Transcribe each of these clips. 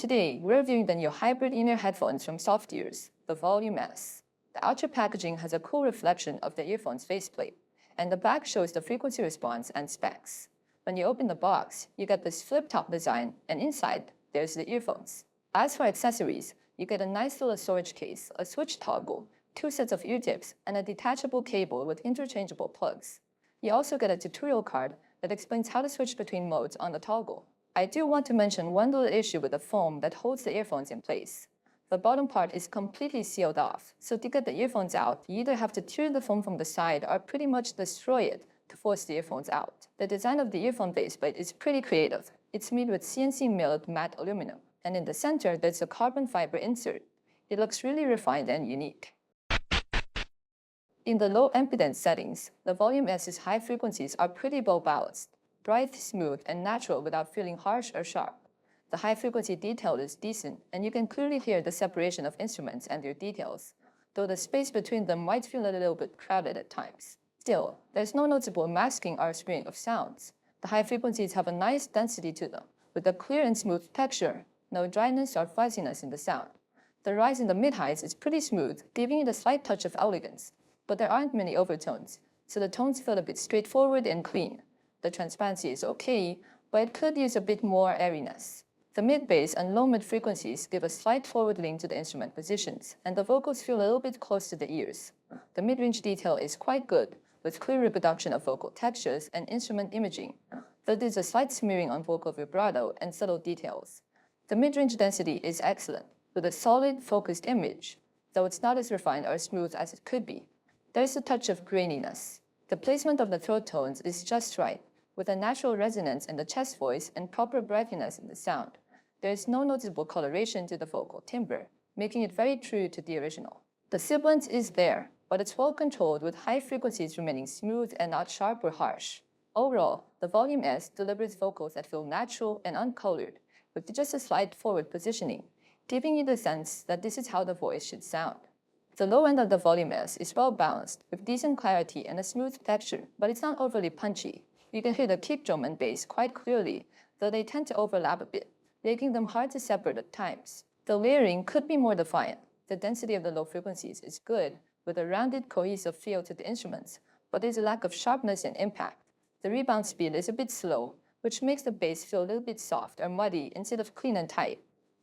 Today, we're reviewing the new hybrid in-ear headphones from Softear's, the Volume S. The outer packaging has a cool reflection of the earphone's faceplate, and the back shows the frequency response and specs. When you open the box, you get this flip-top design, and inside, there's the earphones. As for accessories, you get a nice little storage case, a switch toggle, 2 sets of ear tips, and a detachable cable with interchangeable plugs. You also get a tutorial card that explains how to switch between modes on the toggle. I do want to mention one little issue with the foam that holds the earphones in place. The bottom part is completely sealed off, so to get the earphones out, you either have to tear the foam from the side or pretty much destroy it to force the earphones out. The design of the earphone faceplate is pretty creative. It's made with CNC milled matte aluminum, and in the center there's a carbon fiber insert. It looks really refined and unique. In the low impedance settings, the Volume S's high frequencies are pretty well balanced, bright, smooth, and natural without feeling harsh or sharp. The high frequency detail is decent, and you can clearly hear the separation of instruments and their details, though the space between them might feel a little bit crowded at times. Still, there's no noticeable masking or obscuring of sounds. The high frequencies have a nice density to them, with a clear and smooth texture, no dryness or fuzziness in the sound. The rise in the mid-highs is pretty smooth, giving it a slight touch of elegance, but there aren't many overtones, so the tones feel a bit straightforward and clean. The transparency is okay, but it could use a bit more airiness. The mid-bass and low-mid frequencies give a slight forward lean to the instrument positions, and the vocals feel a little bit close to the ears. The mid-range detail is quite good, with clear reproduction of vocal textures and instrument imaging, though there's a slight smearing on vocal vibrato and subtle details. The mid-range density is excellent, with a solid, focused image, though it's not as refined or smooth as it could be. There's a touch of graininess. The placement of the throat tones is just right, with a natural resonance in the chest voice and proper breathiness in the sound. There is no noticeable coloration to the vocal timbre, making it very true to the original. The sibilance is there, but it's well controlled with high frequencies remaining smooth and not sharp or harsh. Overall, the Volume S delivers vocals that feel natural and uncolored, with just a slight forward positioning, giving you the sense that this is how the voice should sound. The low end of the Volume S is well balanced, with decent clarity and a smooth texture, but it's not overly punchy. You can hear the kick drum and bass quite clearly, though they tend to overlap a bit, making them hard to separate at times. The layering could be more defiant. The density of the low frequencies is good, with a rounded, cohesive feel to the instruments, but there's a lack of sharpness and impact. The rebound speed is a bit slow, which makes the bass feel a little bit soft or muddy instead of clean and tight.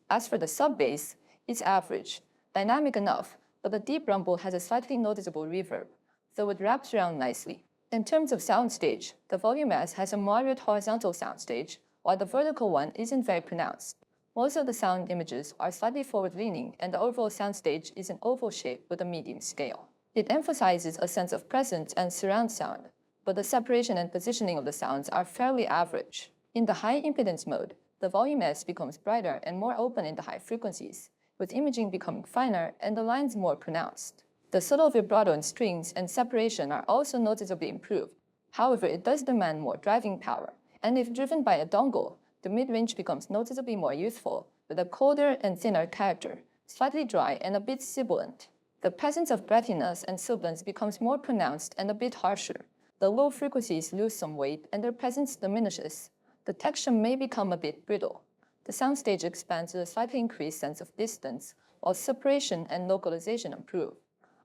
As for the sub-bass, it's average, dynamic enough, but the deep rumble has a slightly noticeable reverb, though it wraps around nicely. In terms of soundstage, the Volume S has a moderate horizontal soundstage, while the vertical one isn't very pronounced. Most of the sound images are slightly forward-leaning, and the overall soundstage is an oval shape with a medium scale. It emphasizes a sense of presence and surround sound, but the separation and positioning of the sounds are fairly average. In the high impedance mode, the Volume S becomes brighter and more open in the high frequencies, with imaging becoming finer and the lines more pronounced. The subtle vibrato in strings and separation are also noticeably improved. However, it does demand more driving power, and if driven by a dongle, the mid-range becomes noticeably more youthful, with a colder and thinner character, slightly dry and a bit sibilant. The presence of breathiness and sibilance becomes more pronounced and a bit harsher. The low frequencies lose some weight and their presence diminishes. The texture may become a bit brittle. The soundstage expands with a slightly increased sense of distance, while separation and localization improve.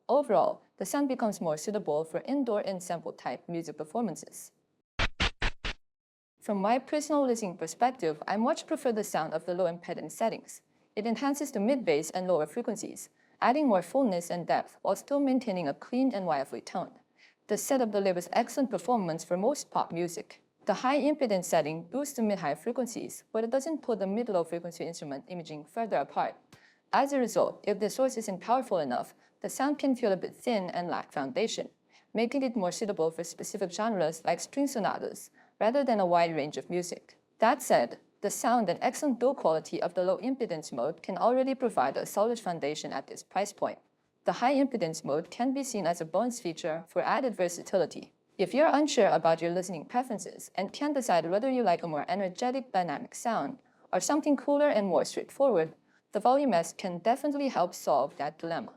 Overall, the sound becomes more suitable for indoor ensemble-type music performances. From my personal listening perspective, I much prefer the sound of the low impedance settings. It enhances the mid-bass and lower frequencies, adding more fullness and depth while still maintaining a clean and lively tone. The setup delivers excellent performance for most pop music. The high impedance setting boosts the mid-high frequencies, but it doesn't pull the mid-low frequency instrument imaging further apart. As a result, if the source isn't powerful enough, the sound can feel a bit thin and lack foundation, making it more suitable for specific genres like string sonatas, rather than a wide range of music. That said, the sound and excellent build quality of the low impedance mode can already provide a solid foundation at this price point. The high impedance mode can be seen as a bonus feature for added versatility. If you're unsure about your listening preferences and can't decide whether you like a more energetic, dynamic sound or something cooler and more straightforward, the Volume S can definitely help solve that dilemma.